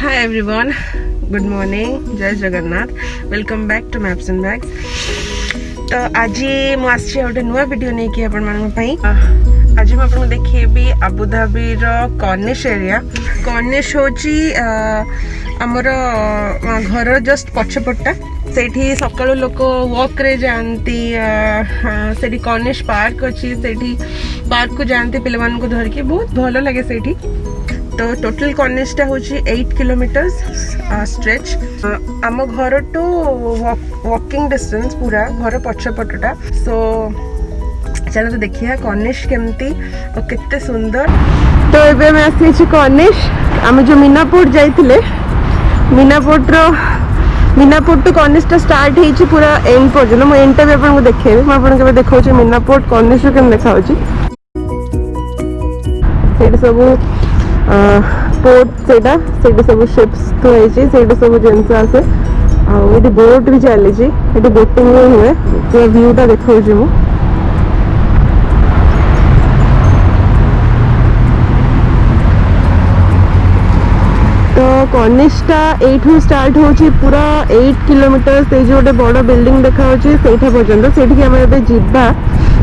Hi everyone, good morning, जय Jagannath, welcome back to maps and bags. तो आज मुझे गोटे नुआ वीडियो नहीं कि आज मुझे देखी आबुधाबी कॉर्निश एरिया। कॉर्निश हूँ आमर घर जस्ट पछपटा से सका लोक वॉक रे जाती से कॉर्निश पार्क अच्छी से पार्क को जाती पे धरिकी बहुत भल लगे से। तो टोटल कॉर्निशटा हूँ 8 किलोमीटर स्ट्रेच आम घर टू वॉकिंग डिस्टेंस पूरा घर पछपटा। सो चलो तो देखिए कॉर्निश केमती और कितने सुंदर। तो ये मैं आसी कॉर्निश आम जो मीनापोर्ट जाइए मीनापोर्ट टू कॉर्निशटा स्टार्ट हो पूरा एंड पर्यटन मुझे एंडटा भी आपको देखेबी मुझे देखा मीनापोर्ट कॉर्निश केम देखा सब पोर्ट से सब शिप्स थुआई सब जिनस आसे ये बोट भी चली बोटिंग हुए पूरा व्यूटा देखा मु। तो कॉर्निशटा एठू स्टार्ट हो पूरा 8 किलोमीटर से जो गोटे बड़ बिल्डिंग देखा पर्यटन से जावा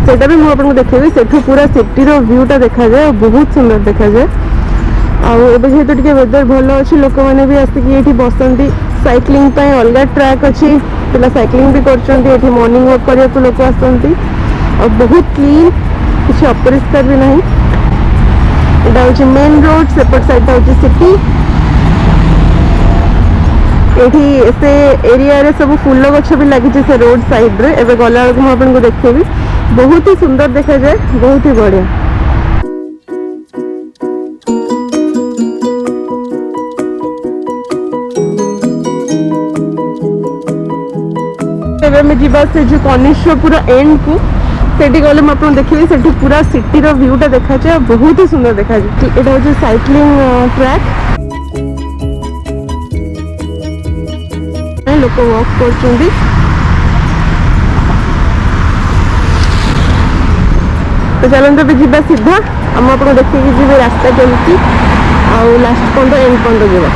सेटा भी मुझे देखेबी सेठू पूरा सिटी रो व्यूटा देखा जाए बहुत सुंदर देखा जाए। जेहेतु टे वेदर भल अच्छी लोक मैंने भी आसिक ये बसती साइक्लिंग अलग ट्रैक अच्छी पिला साइक्लिंग भी कर मॉर्निंग वॉक करने को लोक आसती और बहुत क्लीन किसी अपरिष्कार भी नहीं। यहाँ हूँ मेन रोड सेपट साइड हूँ सिटी ये से एरिया रे सब फूल गछ भी लगी से रोड साइड रे एबे गला बेलू मुझे देखेबी बहुत ही सुंदर देखा जाए बहुत ही बढ़िया। से जो कॉर्निश पूरा एंड को सेठी गले मुझे देखिए से पूरा सिटी रो व्यूटा देखा जाए बहुत ही सुंदर देखा जाए। यहाँ हूँ साइक्लिंग ट्रैक लोक वॉक कर तो चलते भी जीवा सीधा आम आप देखिए जी रास्ता केमती आ लास्ट पर्यटन एंड पर्यटन जावा।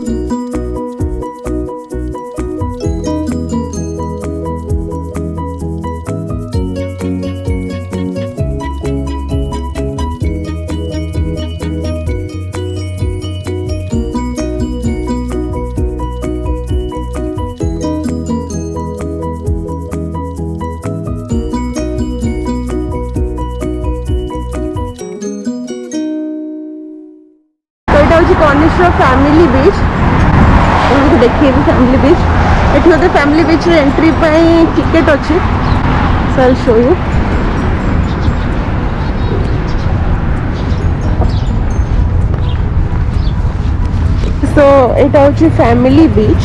कॉर्निश फैमिली बीच देखिए फैमिली बीच ये गोटे फैमिली बीच एंट्री टिकेट अच्छी सो शो यू। सो यहाँ हूँ फैमिली बीच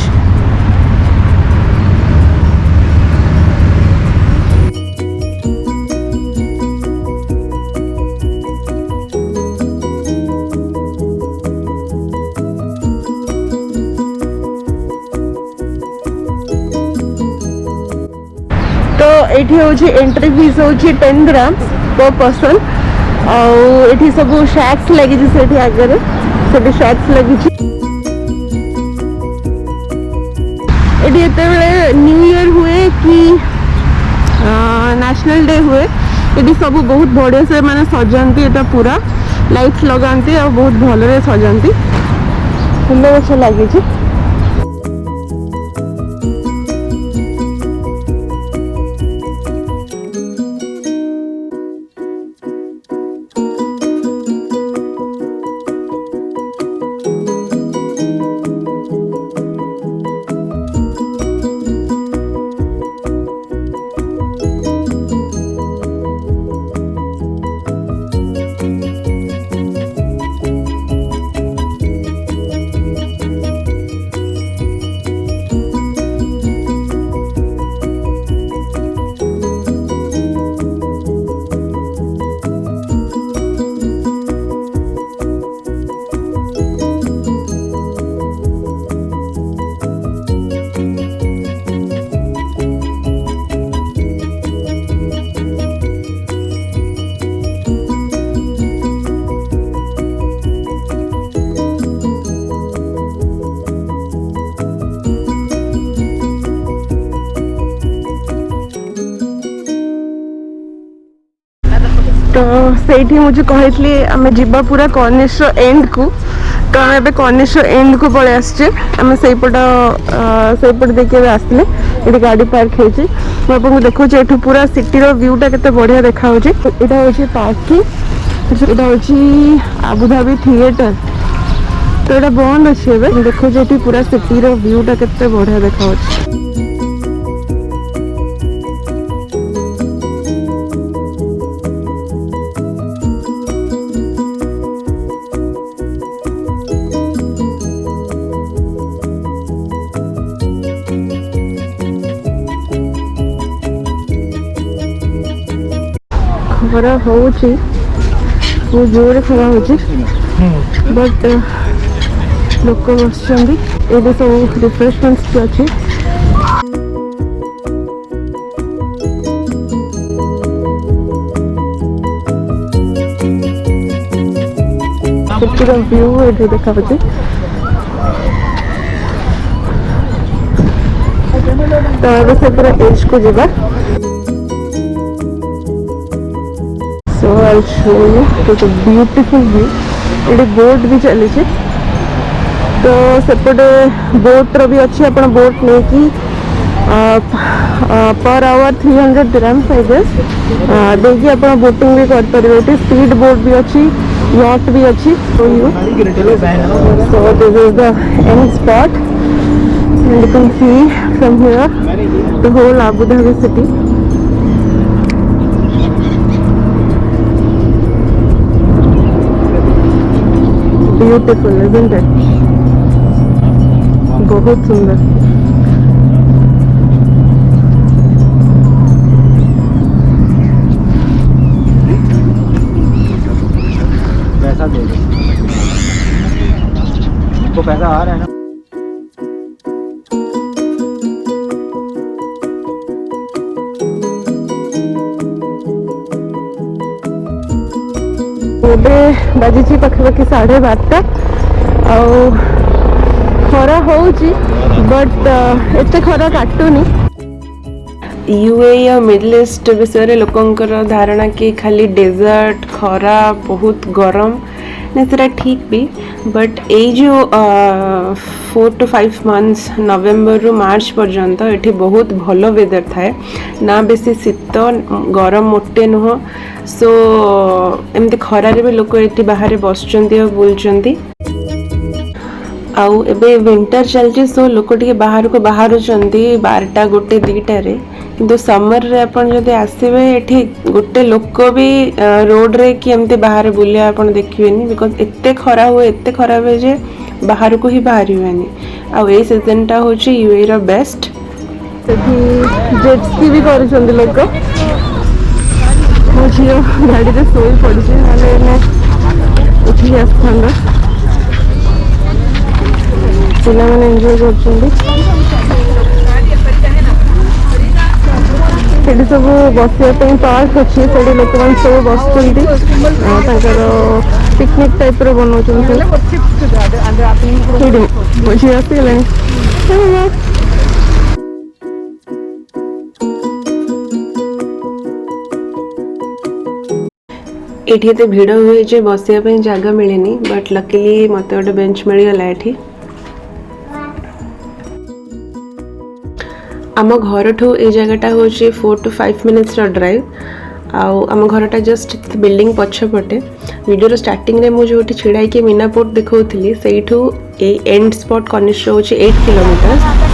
एठी होची एंट्री फीस होची 10 ग्राम्स पर पर्सन और सब शैक्स लगी से आगे सब शैक्स लगी ये न्यू ईयर हुए कि नेशनल डे हुए ये सब बहुत बढ़िया से माने सजाती ये पूरा लाइट्स लगाती और बहुत भल सजाती फूल गछ लगी। से मुझे कहली आम जा पूरा कर्निश एंड को तो आम ए कर्निश एंड को पलि आसचे आम से देखिए आसले ये गाड़ी पार्क होती मुझे देखो ये पूरा सिटी व्यूटा के बढ़िया देखा यहाँ हूँ पार्किंग यहाँ हूँ आबुधाबी थिएटर तो यहाँ बंद अच्छे देखो ये पूरा सिटी व्यूटा के बढ़िया देखा खरा हूँ बहुत जोर खरा हो बट लोक बस ये सब रिफ्रेशमेंट्स अच्छे सिटी व्यू ये देखा तो से पूरा एज को जावा so I'll show you it's a beautiful view ये बोट भी चली तो सेपटे बोट रो भी अच्छी अपन बोट नहीं कि per hour 300 dirhams I guess देखिए अपन बोटिंग भी कर पारे स्पीड बोट भी अच्छी yacht भी अच्छी so this is the end spot and you can see from here the whole Abu Dhabi city. Beautiful, isn't it? बहुत सुंदर पैसा दे दो तो पैसा आ रहा है ना बाजी पाखापाखि 12:30 खरा हूँ बट एत खरा काटुनी यूए या मिडल ईस्ट विषय लोकंकर धारणा कि खाली डेजर्ट खरा बहुत गरम नहीं सेटा ठीक भी बट ये जो 4 to 5 months नवेम्बर रु मार्च पर्यंत ये बहुत भल वेदर थाए ना बेसी शीत गरम मोटे नुह सो एमती खरारे भी लोक ये बाहर बसुँच बुलुँच आउ एबे विंटर चलती सो लोक टे बाहर को बाहर 12टा 1-2टारे किंतु समर रे अपन जदि आसबे एठी गोटे लोक भी रोड रे कि एमती बाहर बुलिया अपन देखिबेनी बिकॉज एते खरा हुए जे बाहर को ही बाहर हुएनी आउ ए सीजन टा होची यूए रो बेस्ट जेट स्की भी करूछन लोक मुझे गाड़ी रे सोई पड़ी नाले ने उठी आस्थान पिला मैंने एंजॉय कर सब बसवाई पार्क अच्छी से लोक मैंने सब बस पिकनिक टाइप बनाऊँ बुझी आसगला ये तो भिड़ हुए बसवाई जगह मिलेनी बट लकीली मत गोटे बेंच मिलगला ये आम घर ठू ये जगहटा हूँ 4 to 5 minutes ड्राइव आम घरटा जस्ट बिल्डिंग पछपटे वीडियो स्टार्टिंग रे मुझे जो छिड़ा कि मीना पोर्ट देखी से एंड स्पॉट कर्निश हूँ 8 किलोमीटर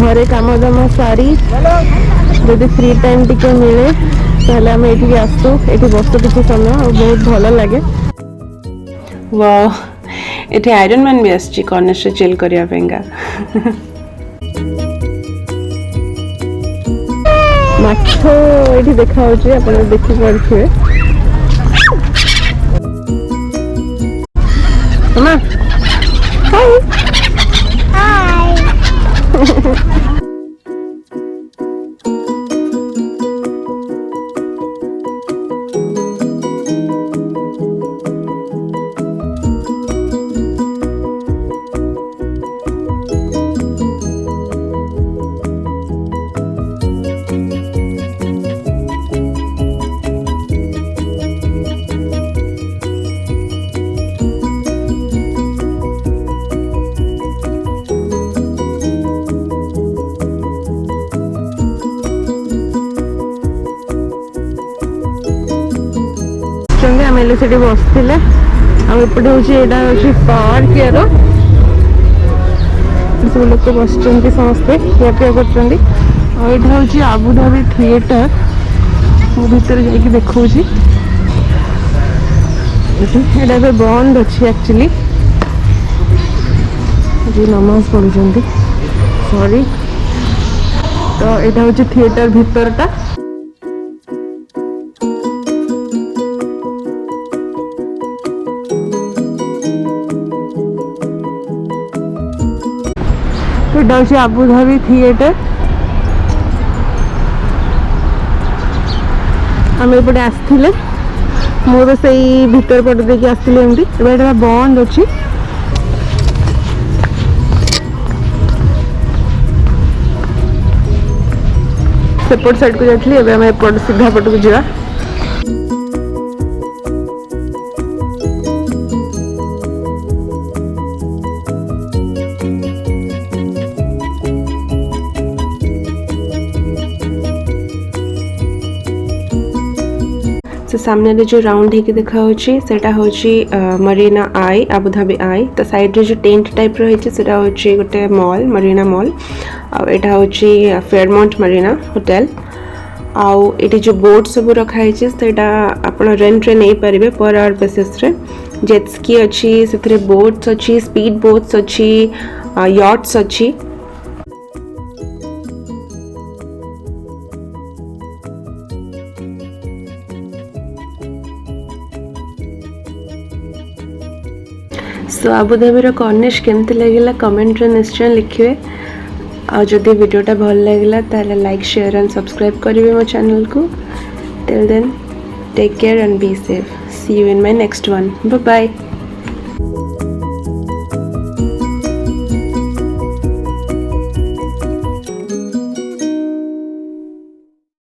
घरे काम दाम सारी जदि फ्री टाइम टिके मिले ताहले आम ये आसू ये बसु किसी समय और बहुत भल लगे वाह ये आयरन मैन भी आसी कर्निश चिल करने माछ ये देखा देखिपे हाय आम से बसते आपटे हूँ यहाँ हूँ पार्क यार सब लोग बस समस्ते ଖିଆପିଆ କରୁଛନ୍ତି और यहाँ हूँ आबुधाबी थिएटर मु भीतर जाकि देखा यहाँ बंद अच्छी एक्चुअली जी नमाज पढ़ुंट सॉरी तो यहाँ हूँ थिएटर भीतरटा এটা হচ্ছে আবুধাবি থিয়েটার আমি এপটে আসলে মু সেই ভিতর পটে দেখি আসলে এমতি এবার এটা বন্ধ ଅଛି সেপট সাইডକୁ ଯାଇଥିଲି ଏବେ ଆମେ ଏପଟ ସିଧା ପଟକୁ ଯିବା सामने जो राउंड है देखा सेटा हूँ मरीना आई आबुधाबी आई तो साइड रे जो टेंट टाइप रही है गोटे मॉल मरीना मॉल आटा हूँ फेयरमाउंट मरीना होटेल आउ ये जो बोट सब रखाई सेटा आपण रेंट रे नहीं पारे पर आवर बेसिस रे जेट्सकी अच्छी से बोट्स अच्छी स्पीड बोट्स अच्छी यॉट्स अच्छी सो आबुधाबी कॉर्निश केमती लगे कमेंट रे निश्चय लिखिए और जदि वीडियोटा भल लगे ताले लाइक शेयर एंड सब्सक्राइब करेंगे मो चैनल को till then take care and be safe see you in my next one bye bye.